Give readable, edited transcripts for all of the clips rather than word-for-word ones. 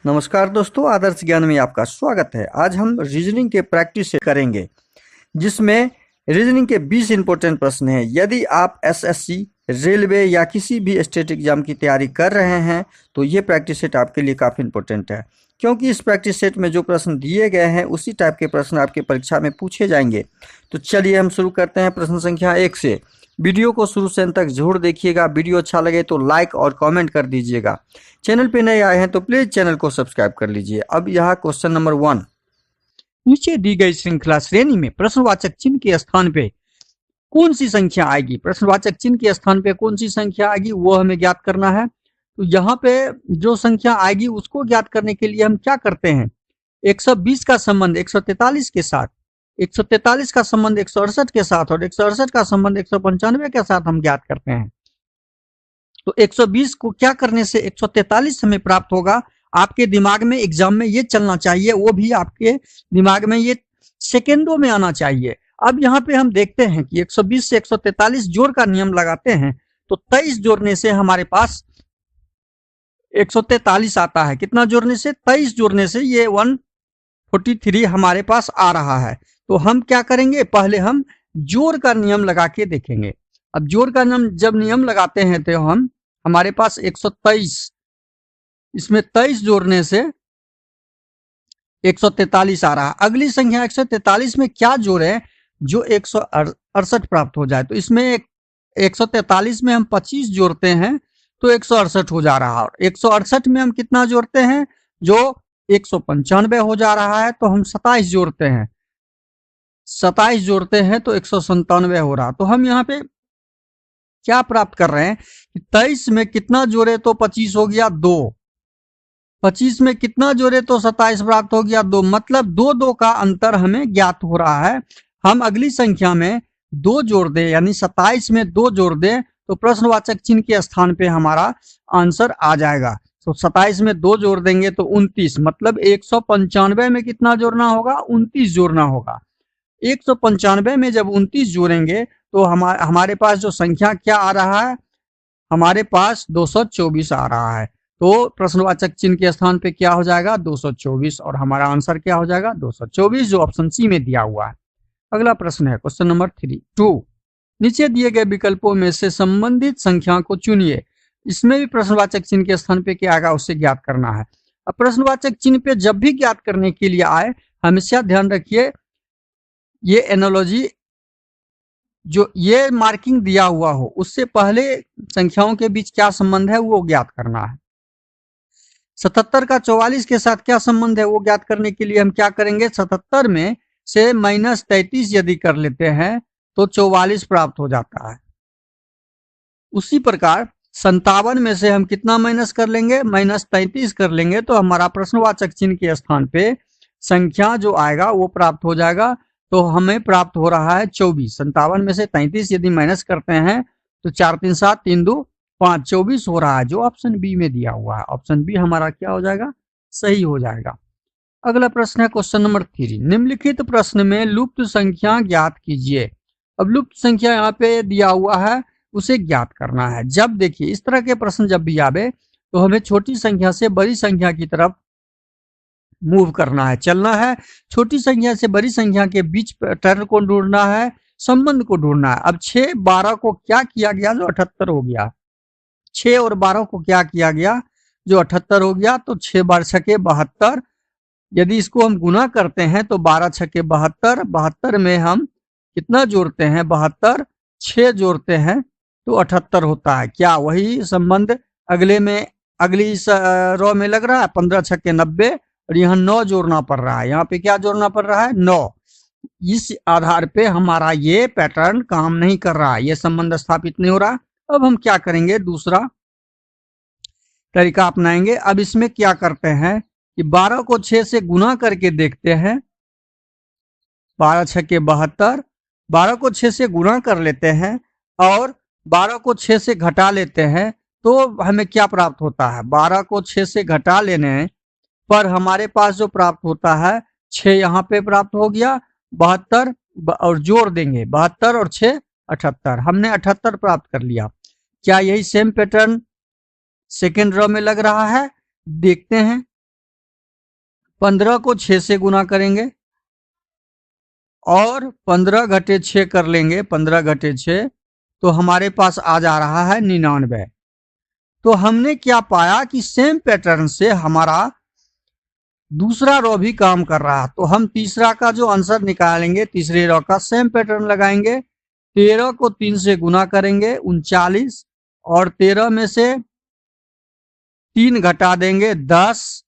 नमस्कार दोस्तों, आदर्श ज्ञान में आपका स्वागत है। आज हम रीजनिंग के प्रैक्टिस करेंगे, जिसमें रीजनिंग के 20 इंपॉर्टेंट प्रश्न हैं। यदि आप एसएससी, रेलवे या किसी भी स्टेट एग्जाम की तैयारी कर रहे हैं तो ये प्रैक्टिस सेट आपके लिए काफ़ी इंपॉर्टेंट है, क्योंकि इस प्रैक्टिस सेट में जो प्रश्न दिए गए हैं उसी टाइप के प्रश्न आपके परीक्षा में पूछे जाएंगे। तो चलिए हम शुरू करते हैं प्रश्न संख्या 1 से। वीडियो को शुरू से अंत तक जरूर देखिएगा। वीडियो अच्छा लगे तो लाइक और कमेंट कर दीजिएगा। चैनल पे नए आए हैं तो प्लीज चैनल को सब्सक्राइब कर लीजिए। अब यहाँ क्वेश्चन नंबर 1। नीचे दी गई श्रृंखला श्रेणी में प्रश्नवाचक चिन्ह के स्थान पे कौन सी संख्या आएगी? प्रश्नवाचक चिन्ह के स्थान पे कौन सी संख्या आएगी वो हमें ज्ञात करना है। तो यहाँ पे जो संख्या आएगी उसको ज्ञात करने के लिए हम क्या करते हैं, 120 का संबंध 143 के साथ, 143 का संबंध 168 के साथ और 168 का संबंध 195 के साथ हम ज्ञात करते हैं। तो 120 को क्या करने से 143 हमें प्राप्त होगा। आपके दिमाग में एग्जाम में ये चलना चाहिए, वो भी आपके दिमाग में ये सेकेंडों में आना चाहिए। अब यहाँ पे हम देखते हैं कि 120 से 143 जोड़ का नियम लगाते हैं तो 23 जोड़ने से हमारे पास 143 आता है। कितना जोड़ने से? 23 जोड़ने से ये 143 हमारे पास आ रहा है। तो हम क्या करेंगे, पहले हम जोड़ का नियम लगा के देखेंगे। अब जोड़ का जब नियम लगाते हैं तो हमारे पास 123, इसमें 23 जोड़ने से 143 आ रहा है। अगली संख्या 143 में क्या जोड़े जो 168 प्राप्त हो जाए। तो इसमें 143 में हम 25 जोड़ते हैं तो 168 हो जा रहा है। और 168 में हम कितना जोड़ते हैं जो 195 हो जा रहा है। तो हम 27 जोड़ते हैं, 27 जोड़ते हैं तो 197 हो रहा। तो हम यहाँ पे क्या प्राप्त कर रहे हैं कि 23 में कितना जोड़े तो 25 हो गया 2, 25 में कितना जोड़े तो 27 प्राप्त हो गया 2, मतलब 2 का अंतर हमें ज्ञात हो रहा है। हम अगली संख्या में 2 जोड़ दे, यानी 27 में 2 जोड़ दे तो प्रश्नवाचक चिन्ह के स्थान पे हमारा आंसर आ जाएगा। तो 27 में 2 जोड़ देंगे तो 29, मतलब 195 में कितना जोड़ना होगा? 29 जोड़ना होगा। 195 में जब 29 जोड़ेंगे तो हमारे पास जो संख्या क्या आ रहा है, हमारे पास 224 आ रहा है। तो प्रश्नवाचक चिन्ह के स्थान पे क्या हो जाएगा? 224, और हमारा आंसर क्या हो जाएगा? 224, जो ऑप्शन सी में दिया हुआ है। अगला प्रश्न है क्वेश्चन नंबर 2। नीचे दिए गए विकल्पों में से संबंधित संख्या को चुनिए। इसमें भी प्रश्नवाचक चिन्ह के स्थान पे क्या आएगा उससे ज्ञात करना है। अब प्रश्नवाचक चिन्ह पे जब भी ज्ञात करने के लिए आए, हमेशा ध्यान रखिए ये एनालॉजी, जो ये मार्किंग दिया हुआ हो उससे पहले संख्याओं के बीच क्या संबंध है वो ज्ञात करना है। 77 का 44 के साथ क्या संबंध है वो ज्ञात करने के लिए हम क्या करेंगे, 77 में से -33 यदि कर लेते हैं तो 44 प्राप्त हो जाता है। उसी प्रकार 57 में से हम कितना माइनस कर लेंगे? -33 कर लेंगे तो हमारा प्रश्नवाचक चिन्ह के स्थान पे संख्या जो आएगा वो प्राप्त हो जाएगा। तो हमें प्राप्त हो रहा है 24। 57 में से 33 यदि माइनस करते हैं तो 4 3 7 3 2 5, 24 हो रहा है, जो ऑप्शन बी में दिया हुआ है। ऑप्शन बी हमारा क्या हो जाएगा? सही हो जाएगा। अगला प्रश्न है क्वेश्चन नंबर 3। निम्नलिखित प्रश्न में लुप्त संख्या ज्ञात कीजिए। अब लुप्त संख्या यहाँ पे दिया हुआ है, उसे ज्ञात करना है। जब देखिए इस तरह के प्रश्न जब भी आवे तो हमें छोटी संख्या से बड़ी संख्या की तरफ मूव करना है, चलना है। छोटी संख्या से बड़ी संख्या के बीच पैटर्न को ढूंढना है, संबंध को ढूंढना है। अब 6 12 को क्या किया गया जो 78 हो गया। 6 और 12 को क्या किया गया जो 78 हो गया। तो 6 12 6 72, यदि इसको हम गुना करते हैं तो 12 6 72, 72 में हम कितना जोड़ते हैं? 72, 6 जोड़ते हैं तो 78 होता है। क्या वही संबंध अगले में, अगली रो में लग रहा है? 15 6 90, और यहाँ 9 जोड़ना पड़ रहा है। यहाँ पे क्या जोड़ना पड़ रहा है? 9। इस आधार पे हमारा ये पैटर्न काम नहीं कर रहा है, ये संबंध स्थापित नहीं हो रहा। अब हम क्या करेंगे, दूसरा तरीका अपनाएंगे। अब इसमें क्या करते हैं कि 12 को 6 से गुना करके देखते हैं। 12 6 72, 12 को 6 से गुना कर लेते हैं और 12 को 6 से घटा लेते हैं तो हमें क्या प्राप्त होता है? 12 को 6 से घटा लेने पर हमारे पास जो प्राप्त होता है 6 यहाँ पे प्राप्त हो गया, 72 और जोड़ देंगे 72 और 6 78, हमने 78 प्राप्त कर लिया। क्या यही सेम पैटर्न सेकेंड रो में लग रहा है? देखते हैं। 15 को 6 से गुना करेंगे और 15 घटे 6 कर लेंगे, 15 घटे 6 तो हमारे पास आ जा रहा है 99। तो हमने क्या पाया कि सेम पैटर्न से हमारा दूसरा रो भी काम कर रहा है। तो हम तीसरा का जो आंसर निकालेंगे, तीसरे रो का सेम पैटर्न लगाएंगे। 13 को 3 से गुना करेंगे 39 और 13 में से 3 घटा देंगे 10,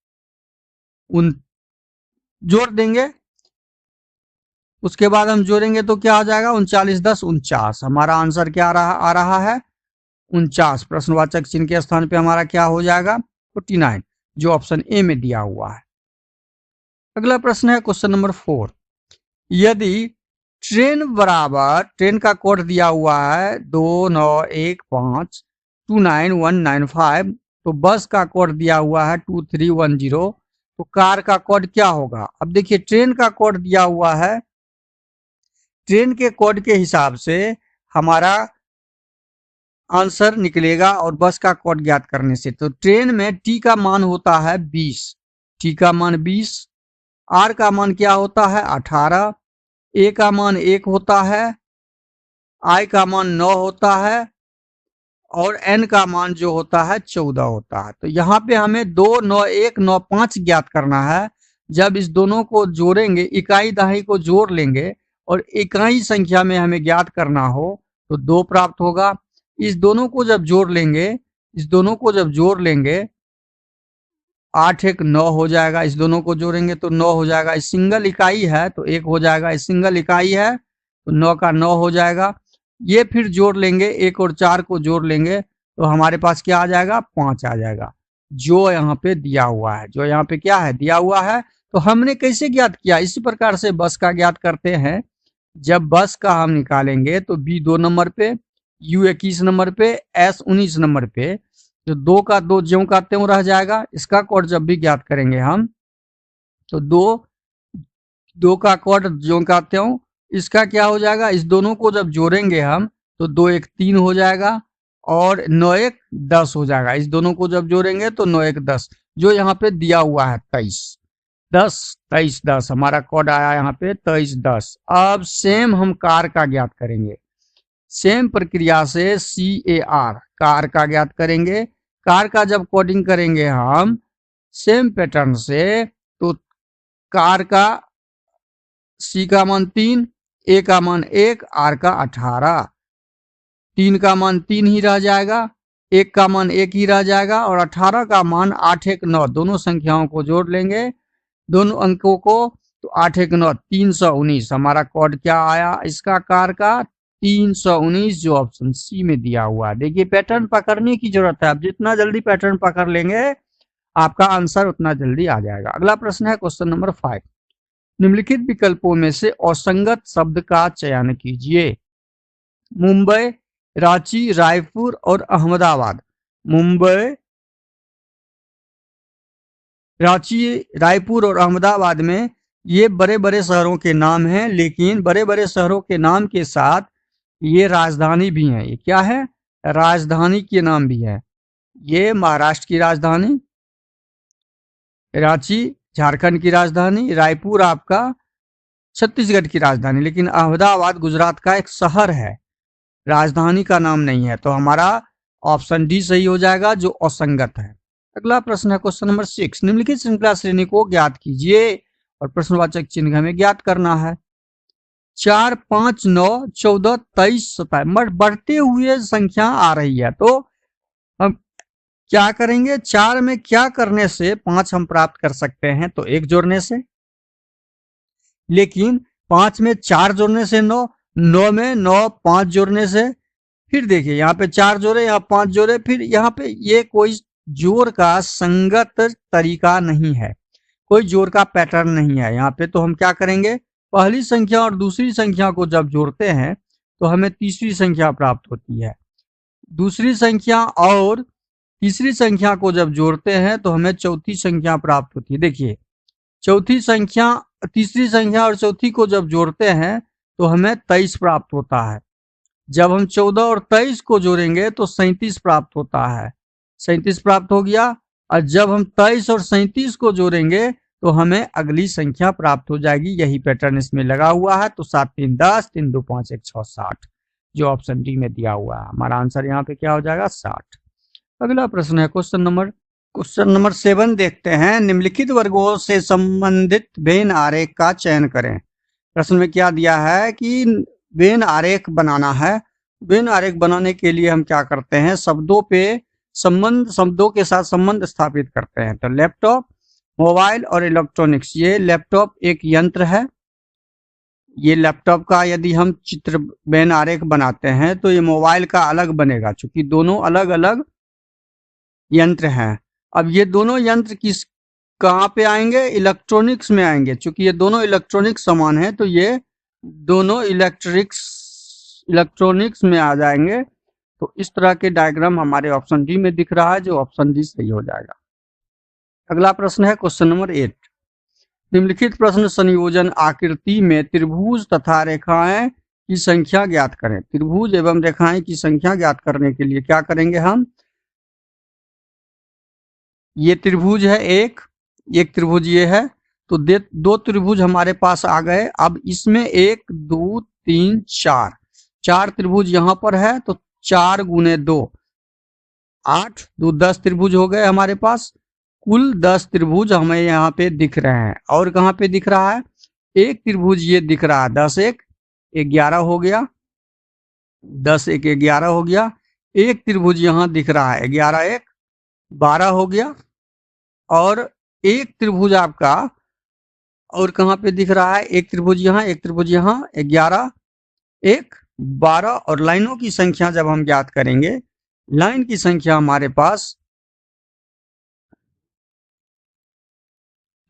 उन जोड़ देंगे। उसके बाद हम जोड़ेंगे तो क्या आ जाएगा 39 10 49। हमारा आंसर क्या आ रहा है 49। प्रश्नवाचक चिन्ह के स्थान पे हमारा क्या हो जाएगा 49, जो ऑप्शन ए में दिया हुआ है। अगला प्रश्न है क्वेश्चन नंबर 4। यदि ट्रेन का कोड दिया हुआ है 2915299195, तो बस का कोड दिया हुआ है 2310, तो कार का कोड क्या होगा। अब देखिए ट्रेन का कोड दिया हुआ है, ट्रेन के कोड के हिसाब से हमारा आंसर निकलेगा और बस का कोड ज्ञात करने से। तो ट्रेन में टी का मान होता है 20, टी का मान 20, आर का मान क्या होता है 18, ए का मान 1 होता है, आई का मान 9 होता है और एन का मान जो होता है 14 होता है। तो यहाँ पे हमें 2 9 1 9 5 ज्ञात करना है। जब इस दोनों को जोड़ेंगे, इकाई दहाई को जोड़ लेंगे और इकाई संख्या में हमें ज्ञात करना हो तो 2 प्राप्त होगा। इस दोनों को जब जोड़ लेंगे, इस दोनों को जब जोड़ लेंगे 8 1 9 हो जाएगा। इस दोनों को जोड़ेंगे तो 9 हो जाएगा। इस सिंगल इकाई है तो 1 हो जाएगा, इस सिंगल इकाई है तो 9 का 9 हो जाएगा। ये फिर जोड़ लेंगे, 1 और 4 को जोड़ लेंगे तो हमारे पास क्या आ जाएगा 5 आ जाएगा, जो यहाँ पे दिया हुआ है, जो यहाँ पे क्या है दिया हुआ है। तो हमने कैसे ज्ञात किया, इसी प्रकार से बस का ज्ञात करते हैं। जब बस का हम निकालेंगे तो बी 2 नंबर पे, यू 21 नंबर पे, एस 19 नंबर पे, तो 2 का 2 ज्यों का त्यों रह जाएगा। इसका कोड जब भी ज्ञात करेंगे हम तो 2 का कोड ज्यों का त्यों, इसका क्या हो जाएगा, इस दोनों को जब जोड़ेंगे हम तो 2 1 3 हो जाएगा और 9 1 10 हो जाएगा। इस दोनों को जब जोड़ेंगे तो 9 1 10, जो यहाँ पे दिया हुआ है 23 10, हमारा कोड आया यहाँ पे 23 10। अब सेम हम कार का ज्ञात करेंगे, सेम प्रक्रिया से CAR कार का ज्ञात करेंगे। कार का जब कोडिंग करेंगे हम सेम पैटर्न से, तो कार का C का मान 3, A का मान 1, R का 18, 3 का मान 3 ही रह जाएगा, 1 का मान 1 ही रह जाएगा और 18 का मान 8 1 9। दोनों संख्याओं को जोड़ लेंगे, दोनों अंकों को, तो 8 1 9 319। हमारा कोड क्या आया इसका कार का 319, जो ऑप्शन सी में दिया हुआ है। देखिए पैटर्न पकड़ने की जरूरत है, आप जितना जल्दी पैटर्न पकड़ लेंगे आपका आंसर उतना जल्दी आ जाएगा। अगला प्रश्न है क्वेश्चन नंबर 5। निम्नलिखित विकल्पों में से असंगत शब्द का चयन कीजिए। मुंबई, रांची, रायपुर और अहमदाबाद। मुंबई, रांची, रायपुर और अहमदाबाद में ये बड़े बड़े शहरों के नाम हैं, लेकिन बड़े बड़े शहरों के नाम के साथ ये राजधानी भी है। ये क्या है, राजधानी के नाम भी है। ये महाराष्ट्र की राजधानी, रांची झारखंड की राजधानी, रायपुर आपका छत्तीसगढ़ की राजधानी, लेकिन अहमदाबाद गुजरात का एक शहर है, राजधानी का नाम नहीं है। तो हमारा ऑप्शन डी सही हो जाएगा, जो असंगत है। अगला प्रश्न है क्वेश्चन नंबर 6। निम्नलिखित श्रृंखला श्रेणी को ज्ञात कीजिए और प्रश्नवाचक चिन्ह हमें ज्ञात करना है। 4 5 9 14 23 27 बढ़ते हुए संख्या आ रही है, तो हम क्या करेंगे, 4 में क्या करने से 5 हम प्राप्त कर सकते हैं, तो 1 जोड़ने से। लेकिन 5 में 4 जोड़ने से 9, 9 में 9 5 जोड़ने से, फिर देखिए यहाँ पे 4 जोड़े, यहाँ 5 जोड़े, फिर यहाँ पे ये कोई जोड़ का संगत तरीका नहीं है, कोई जोड़ का पैटर्न नहीं है यहाँ पे। तो हम क्या करेंगे, पहली संख्या और दूसरी संख्या को जब जोड़ते हैं तो हमें तीसरी संख्या प्राप्त होती है। दूसरी संख्या और तीसरी संख्या को जब जोड़ते हैं तो हमें चौथी संख्या प्राप्त होती है। देखिए चौथी संख्या, तीसरी संख्या और चौथी को जब जोड़ते हैं तो हमें 23 प्राप्त होता है। जब हम 14 और 23 को जोड़ेंगे तो 37 प्राप्त होता है, 37 प्राप्त हो गया। और जब हम 23 और 37 को जोड़ेंगे तो हमें अगली संख्या प्राप्त हो जाएगी। यही पैटर्न इसमें लगा हुआ है। तो 7 3 10, 3 2 5 1 6 60, जो ऑप्शन डी में दिया हुआ है। हमारा आंसर यहाँ पे क्या हो जाएगा? 60। अगला प्रश्न है क्वेश्चन नंबर 7 देखते हैं। निम्नलिखित वर्गों से संबंधित वेन आरेख का चयन करें। प्रश्न में क्या दिया है कि वेन आरेख बनाना है। वेन आरेख बनाने के लिए हम क्या करते हैं? शब्दों के साथ संबंध स्थापित करते हैं। तो लैपटॉप, मोबाइल और इलेक्ट्रॉनिक्स, ये लैपटॉप एक यंत्र है। ये लैपटॉप का यदि हम चित्र वेन आरेख बनाते हैं तो ये मोबाइल का अलग बनेगा, क्योंकि दोनों अलग अलग यंत्र हैं। अब ये दोनों यंत्र कहाँ पे आएंगे? इलेक्ट्रॉनिक्स में आएंगे। चूंकि ये दोनों इलेक्ट्रॉनिक्स समान है तो ये दोनों इलेक्ट्रॉनिक्स में आ जाएंगे। तो इस तरह के डायग्राम हमारे ऑप्शन डी में दिख रहा है, जो ऑप्शन डी सही हो जाएगा। अगला प्रश्न है क्वेश्चन नंबर 8। निम्नलिखित प्रश्न संयोजन आकृति में त्रिभुज तथा रेखाएं की संख्या ज्ञात करें। त्रिभुज एवं रेखाएं की संख्या ज्ञात करने के लिए क्या करेंगे हम? ये त्रिभुज है एक त्रिभुज ये है, तो दो त्रिभुज हमारे पास आ गए। अब इसमें 1 2 3 4 त्रिभुज यहाँ पर है, तो 4 गुने 2 8 2 10 त्रिभुज हो गए हमारे पास। कुल 10 त्रिभुज हमें यहाँ पे दिख रहे हैं। और कहाँ पे दिख रहा है? एक त्रिभुज ये दिख रहा है, 10 1 11 हो गया, 10 1 11 हो गया। एक त्रिभुज यहाँ दिख रहा है, 11 1 12 हो गया। और एक त्रिभुज आपका और कहाँ पे दिख रहा है? एक त्रिभुज यहाँ, एक त्रिभुज यहाँ, 11 1 12। और लाइनों की संख्या जब हम ज्ञात करेंगे, लाइन की संख्या हमारे पास,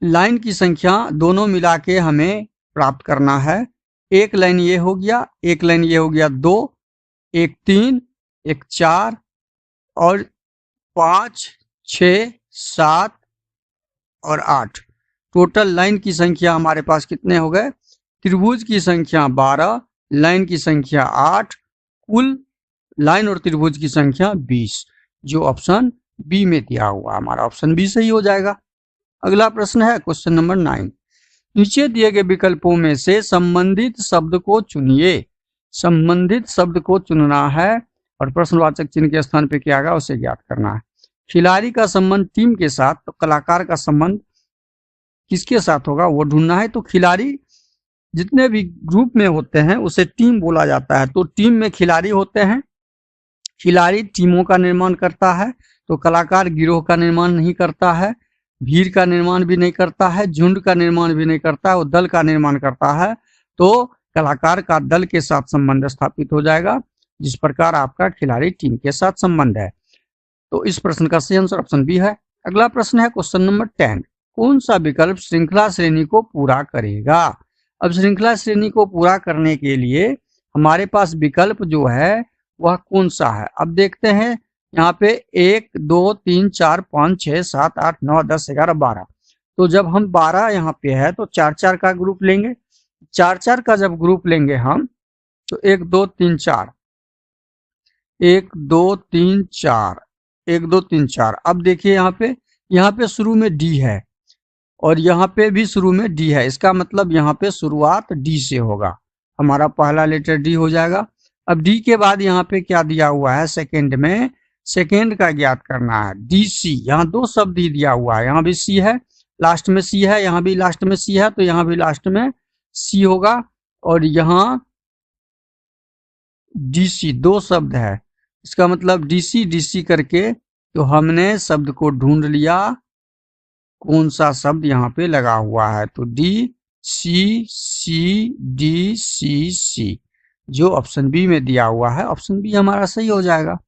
लाइन की संख्या दोनों मिला के हमें प्राप्त करना है। एक लाइन ये हो गया, एक लाइन ये हो गया 2, एक 3, एक 4 और 5 6 7 और 8। टोटल लाइन की संख्या हमारे पास कितने हो गए? त्रिभुज की संख्या 12, लाइन की संख्या 8, कुल लाइन और त्रिभुज की संख्या 20, जो ऑप्शन बी में दिया हुआ। हमारा ऑप्शन बी सही हो जाएगा। अगला प्रश्न है क्वेश्चन नंबर 9। नीचे दिए गए विकल्पों में से संबंधित शब्द को चुनिए। संबंधित शब्द को चुनना है और प्रश्नवाचक चिन्ह के स्थान पे क्या आएगा उसे ज्ञात करना है। खिलाड़ी का संबंध टीम के साथ, तो कलाकार का संबंध किसके साथ होगा वो ढूंढना है। तो खिलाड़ी जितने भी ग्रुप में होते हैं उसे टीम बोला जाता है। तो टीम में खिलाड़ी होते हैं, खिलाड़ी टीमों का निर्माण करता है। तो कलाकार गिरोह का निर्माण नहीं करता है, भीड़ का निर्माण भी नहीं करता है, झुंड का निर्माण भी नहीं करता है, वो दल का निर्माण करता है। तो कलाकार का दल के साथ संबंध स्थापित हो जाएगा, जिस प्रकार आपका खिलाड़ी टीम के साथ संबंध है। तो इस प्रश्न का सही आंसर ऑप्शन बी है। अगला प्रश्न है क्वेश्चन नंबर 10। कौन सा विकल्प श्रृंखला श्रेणी को पूरा करेगा? अब श्रृंखला श्रेणी को पूरा करने के लिए हमारे पास विकल्प जो है वह कौन सा है? अब देखते हैं यहाँ पे 1 2 3 4 5 6 7 8 9 10 11 12। तो जब हम 12 यहाँ पे है तो 4 4 का ग्रुप लेंगे। 4 4 का जब ग्रुप लेंगे हम तो 1 2 3 4 1 2 3 4 1 2 3 4। अब देखिए यहाँ पे शुरू में डी है और यहाँ पे भी शुरू में डी है। इसका मतलब यहाँ पे शुरुआत डी से होगा। हमारा पहला लेटर डी हो जाएगा। अब डी के बाद यहाँ पे क्या दिया हुआ है? सेकंड में सेकंड का ज्ञात करना है। डी सी, यहाँ दो शब्द ही दिया हुआ है। यहाँ भी सी है, लास्ट में सी है, यहाँ भी लास्ट में सी है, तो यहाँ भी लास्ट में सी होगा। और यहाँ डी सी, दो शब्द है। इसका मतलब डी सी करके तो हमने शब्द को ढूंढ लिया कौन सा शब्द यहाँ पे लगा हुआ है। तो डी सी डी सी, जो ऑप्शन बी में दिया हुआ है, ऑप्शन बी हमारा सही हो जाएगा।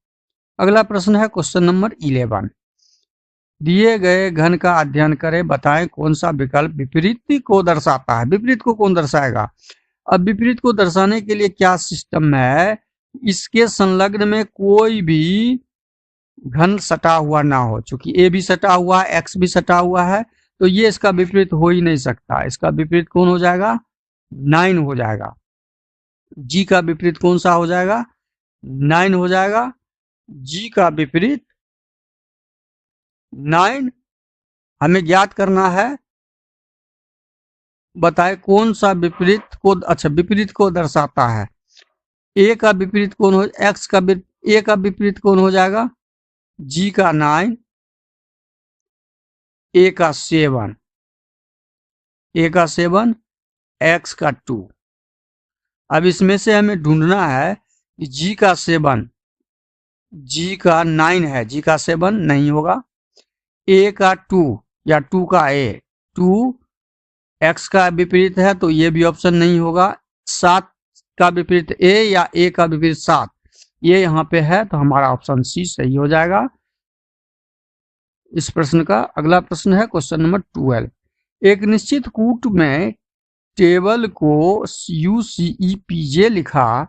अगला प्रश्न है क्वेश्चन नंबर 11। दिए गए घन का अध्ययन करें, बताएं कौन सा विकल्प विपरीत को दर्शाता है। विपरीत को कौन दर्शाएगा? अब विपरीत को दर्शाने के लिए क्या सिस्टम है? इसके संलग्न में कोई भी घन सटा हुआ ना हो। चूंकि ए भी सटा हुआ है, एक्स भी सटा हुआ है, तो ये इसका विपरीत हो ही नहीं सकता। इसका विपरीत कौन हो जाएगा? 9 हो जाएगा। जी का विपरीत कौन सा हो जाएगा? 9 हो जाएगा। जी का विपरीत 9 हमें ज्ञात करना है। बताए कौन सा विपरीत को, अच्छा विपरीत को दर्शाता है। ए का विपरीत कौन हो, एक्स का ए का विपरीत कौन हो जाएगा, जी का 9, ए का 7, ए का 7, एक्स का 2। अब इसमें से हमें ढूंढना है कि जी का 7, जी का 9 है, जी का 7 नहीं होगा, ए का 2 या 2 का ए, 2 एक्स का विपरीत है तो ये भी ऑप्शन नहीं होगा, 7 का विपरीत ए या ए का विपरीत 7, ये यहाँ पे है, तो हमारा ऑप्शन सी सही हो जाएगा इस प्रश्न का। अगला प्रश्न है क्वेश्चन नंबर 12। एक निश्चित कूट में टेबल को UCEPJ लिखा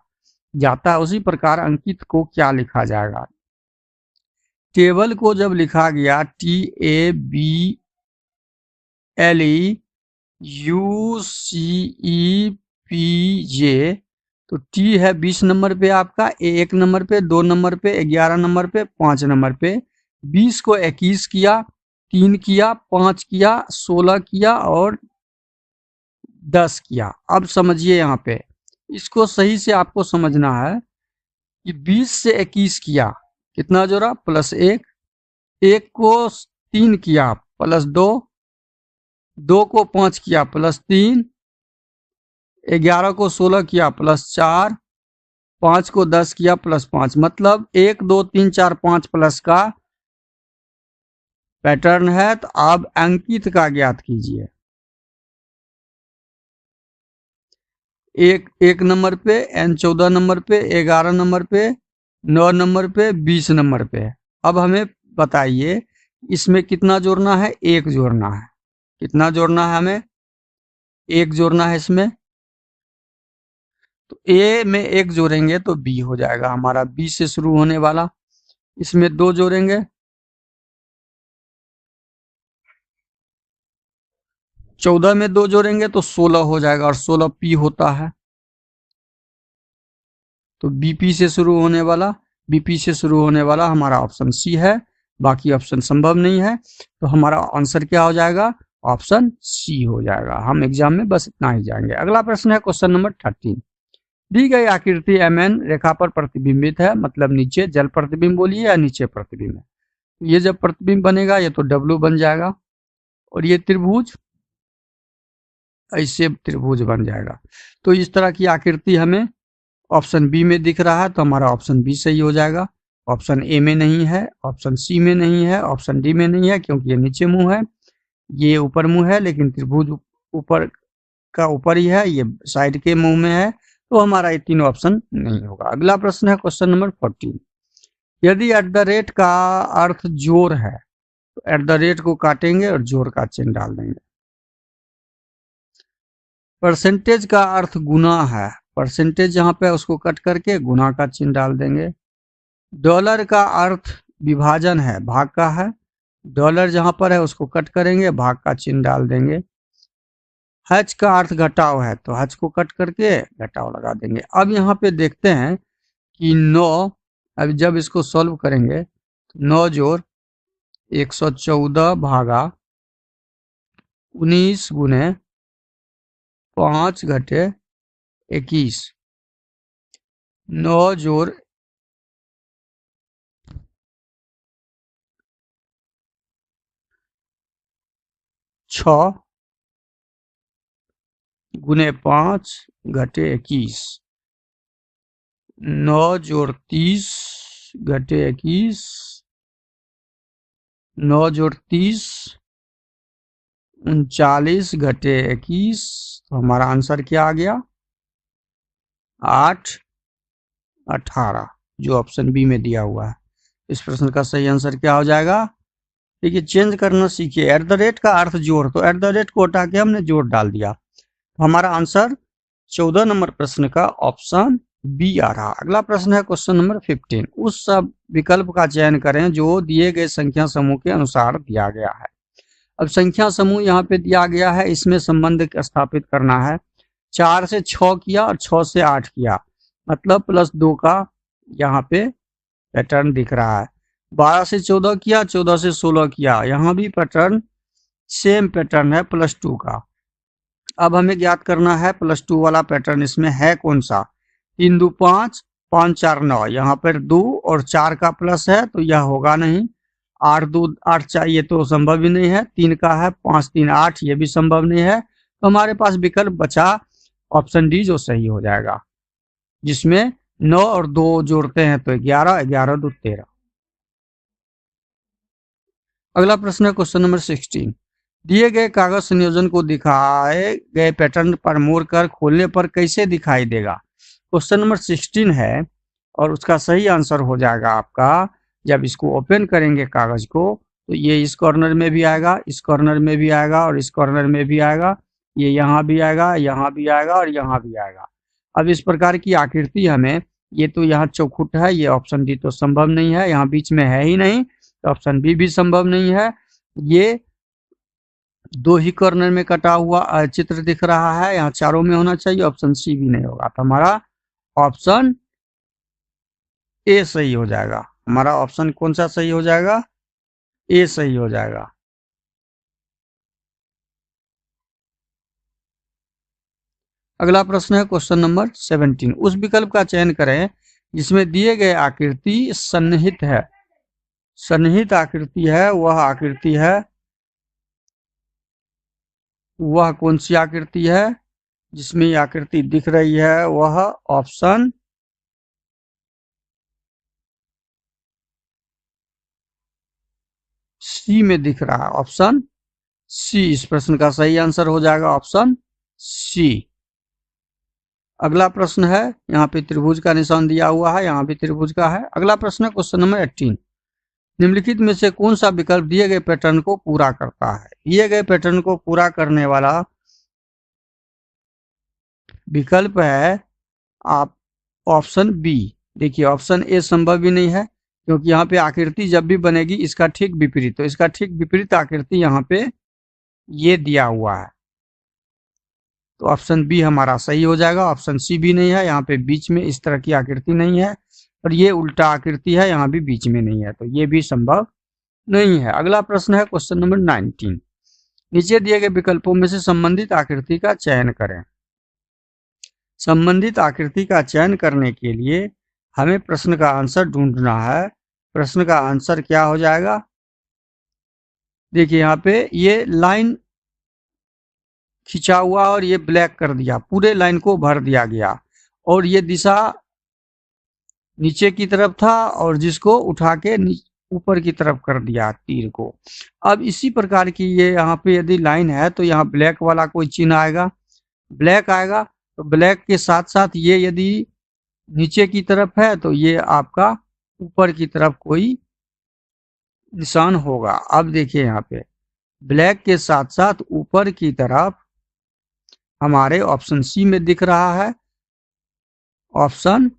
जाता है, उसी प्रकार अंकित को क्या लिखा जाएगा। टेबल को जब लिखा गया TABLEUCEPJ, तो टी है 20 नंबर पे आपका, ए 1 नंबर पे, 2 नंबर पे, 11 नंबर पे, 5 नंबर पे। 20 को 21 किया, 3 किया, 5 किया, 16 किया और 10 किया। अब समझिए यहाँ पे इसको सही से आपको समझना है कि 20 से 21 किया, कितना जोड़ा, +1, 1 को 3 किया +2, 2 को 5 किया +3, 11 को 16 किया +4, 5 को 10 किया +5, मतलब 1 2 3 4 5 प्लस का पैटर्न है। तो आप अंकित का ज्ञात कीजिए। एक नंबर पे, n 14 नंबर पे, 11 नंबर पे, 9 नंबर पे, 20 नंबर पे। अब हमें बताइए इसमें कितना जोड़ना है, 1 जोड़ना है। कितना जोड़ना है हमें, 1 जोड़ना है इसमें। तो ए में 1 जोड़ेंगे तो बी हो जाएगा हमारा, बी से शुरू होने वाला। इसमें 2 जोड़ेंगे, 14 में 2 जोड़ेंगे तो 16 हो जाएगा, और 16 पी होता है। तो बीपी से शुरू होने वाला, बीपी से शुरू होने वाला हमारा ऑप्शन सी है, बाकी ऑप्शन संभव नहीं है। तो हमारा आंसर क्या हो जाएगा, ऑप्शन सी हो जाएगा। हम एग्जाम में बस इतना ही जाएंगे। अगला प्रश्न है क्वेश्चन नंबर 13। दी गई आकृति MN रेखा पर प्रतिबिंबित है, मतलब नीचे जल प्रतिबिंब बोलिए या नीचे प्रतिबिंब है। ये जब प्रतिबिंब बनेगा ये तो W बन जाएगा, और ये त्रिभुज ऐसे त्रिभुज बन जाएगा। तो इस तरह की आकृति हमें ऑप्शन बी में दिख रहा है, तो हमारा ऑप्शन बी सही हो जाएगा। ऑप्शन ए में नहीं है, ऑप्शन सी में नहीं है, ऑप्शन डी में नहीं है, क्योंकि ये नीचे मुंह है, ये ऊपर मुंह है, लेकिन त्रिभुज ऊपर का ऊपर ही है, ये साइड के मुंह में है, तो हमारा ये तीनों ऑप्शन नहीं होगा। अगला प्रश्न है क्वेश्चन नंबर 14। यदि @ का अर्थ जोड़ है तो @ को काटेंगे और जोड़ का चिन्ह डाल देंगे। परसेंटेज का अर्थ गुना है, परसेंटेज जहां पे उसको कट करके गुना का चिन्ह डाल देंगे। डॉलर का अर्थ विभाजन है, भाग का है, डॉलर जहां पर है उसको कट करेंगे, भाग का चिन्ह डाल देंगे। हज का अर्थ घटाव है, तो हज को कट करके घटाव लगा देंगे। अब यहाँ पे देखते हैं कि 9, अब जब इसको सॉल्व करेंगे तो 9 जोड़ 114 भागा 19 गुने 5 घटे 21, 9 जोड़ 6 गुने 5 घटे 21, 9 जोड़ 30 घटे 21, 9 जोड़ 30 39 घटे 21, तो हमारा आंसर क्या आ गया, 8 18, जो ऑप्शन बी में दिया हुआ है। इस प्रश्न का सही आंसर क्या हो जाएगा, देखिए चेंज करना सीखिए। @ का अर्थ जोड़, तो @ को हटा के हमने जोड़ डाल दिया, तो हमारा आंसर 14 नंबर प्रश्न का ऑप्शन बी आ रहा। अगला प्रश्न है क्वेश्चन नंबर 15। उस सब विकल्प का चयन करें जो दिए गए संख्या समूह के अनुसार दिया गया है। अब संख्या समूह यहाँ पे दिया गया है, इसमें संबंध स्थापित करना है। 4 से 6 किया और 6 से 8 किया, मतलब +2 का यहाँ पे पैटर्न दिख रहा है। 12 से 14 किया, 14 से 16 किया, यहाँ भी पैटर्न सेम पैटर्न है +2 का। अब हमें ज्ञात करना है +2 वाला पैटर्न इसमें है कौन सा। 3 2 5, 5 4 9, यहाँ पर 2 और 4 का प्लस है तो यह होगा नहीं। 8 2 8 4 ये तो संभव ही नहीं है। 3 का है, 5 3 8 ये भी संभव नहीं है। तो हमारे पास विकल्प बचा ऑप्शन डी जो सही हो जाएगा, जिसमें 9 और 2 जोड़ते हैं तो 11, 11 2 13। अगला प्रश्न है क्वेश्चन नंबर 16। दिए गए कागज संयोजन को दिखाए गए पैटर्न पर मोड़कर खोलने पर कैसे दिखाई देगा। क्वेश्चन नंबर 16 है और उसका सही आंसर हो जाएगा आपका, जब इसको ओपन करेंगे कागज को तो ये इस कॉर्नर में भी आएगा, इस कॉर्नर में भी आएगा और इस कॉर्नर में भी आएगा, ये यहाँ भी आएगा, यहाँ भी आएगा और यहाँ भी आएगा। अब इस प्रकार की आकृति हमें, ये तो यहाँ चौखुट है, ये ऑप्शन डी तो संभव नहीं है, यहाँ बीच में है ही नहीं, तो ऑप्शन बी भी संभव नहीं है। ये 2 ही कॉर्नर में कटा हुआ चित्र दिख रहा है, यहाँ चारों में होना चाहिए, ऑप्शन सी भी नहीं होगा। तो हमारा ऑप्शन ए सही हो जाएगा। हमारा ऑप्शन कौन सा सही हो जाएगा, ए सही हो जाएगा। अगला प्रश्न है क्वेश्चन नंबर 17। उस विकल्प का चयन करें जिसमें दिए गए आकृति सन्निहित है। सन्निहित आकृति है, वह आकृति है, वह कौन सी आकृति है जिसमें ये आकृति दिख रही है, वह ऑप्शन सी में दिख रहा है। ऑप्शन सी इस प्रश्न का सही आंसर हो जाएगा, ऑप्शन सी। अगला प्रश्न है, यहाँ पे त्रिभुज का निशान दिया हुआ है, यहाँ भी त्रिभुज का है। अगला प्रश्न है क्वेश्चन नंबर 18। निम्नलिखित में से कौन सा विकल्प दिए गए पैटर्न को पूरा करता है। दिए गए पैटर्न को पूरा करने वाला विकल्प है आप ऑप्शन बी। देखिए ऑप्शन ए संभव ही नहीं है, क्योंकि यहाँ पे आकृति जब भी बनेगी इसका ठीक विपरीत, तो इसका ठीक विपरीत आकृति यहाँ पे ये दिया हुआ है, तो ऑप्शन बी हमारा सही हो जाएगा। ऑप्शन सी भी नहीं है, यहाँ पे बीच में इस तरह की आकृति नहीं है, और ये उल्टा आकृति है, यहाँ भी बीच में नहीं है, तो ये भी संभव नहीं है। अगला प्रश्न है क्वेश्चन नंबर 19। नीचे दिए गए विकल्पों में से संबंधित आकृति का चयन करें। संबंधित आकृति का चयन करने के लिए हमें प्रश्न का आंसर ढूंढना है। प्रश्न का आंसर क्या हो जाएगा, देखिए यहाँ पे ये लाइन खिंचा हुआ और ये ब्लैक कर दिया, पूरे लाइन को भर दिया गया, और ये दिशा नीचे की तरफ था और जिसको उठा के ऊपर की तरफ कर दिया तीर को। अब इसी प्रकार की ये यहाँ पे यदि लाइन है तो यहाँ ब्लैक वाला कोई चिन्ह आएगा, ब्लैक आएगा, तो ब्लैक के साथ साथ ये यदि नीचे की तरफ है तो ये आपका ऊपर की तरफ कोई निशान होगा। अब देखिए यहाँ पे ब्लैक के साथ साथ ऊपर की तरफ हमारे ऑप्शन सी में दिख रहा है, ऑप्शन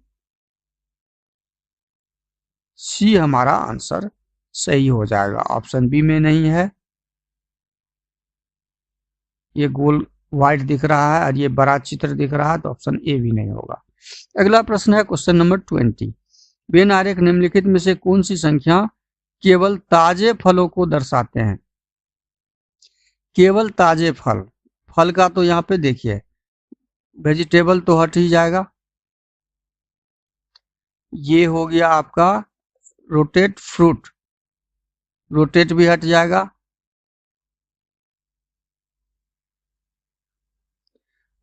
सी हमारा आंसर सही हो जाएगा। ऑप्शन बी में नहीं है, ये गोल व्हाइट दिख रहा है और ये बड़ा चित्र दिख रहा है, तो ऑप्शन ए भी नहीं होगा। अगला प्रश्न है क्वेश्चन नंबर 20। वेन आरेख निम्नलिखित में से कौन सी संख्या केवल ताजे फलों को दर्शाते हैं। केवल ताजे फल, फल का तो यहाँ पे देखिए वेजिटेबल तो हट ही जाएगा, ये हो गया आपका रोटेट फ्रूट, रोटेट भी हट जाएगा,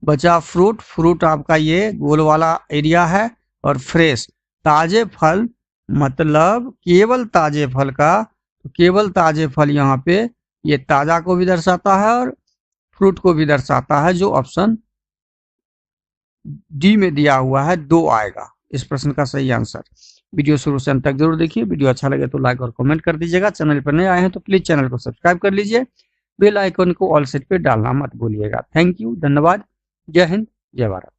बचा फ्रूट, फ्रूट आपका ये गोल वाला एरिया है, और फ्रेश ताजे फल मतलब केवल ताजे फल का, तो केवल ताजे फल यहाँ पे ये ताजा को भी दर्शाता है और फ्रूट को भी दर्शाता है, जो ऑप्शन डी में दिया हुआ है 2 आएगा इस प्रश्न का सही आंसर। वीडियो शुरू से अंत तक जरूर देखिए, वीडियो अच्छा लगे तो लाइक और कमेंट कर दीजिएगा। चैनल पर नए आए हैं तो प्लीज चैनल को सब्सक्राइब कर लीजिए, बेल आइकन को ऑल सेट पे डालना मत भूलिएगा। थैंक यू, धन्यवाद, जय हिंद, जय भारत।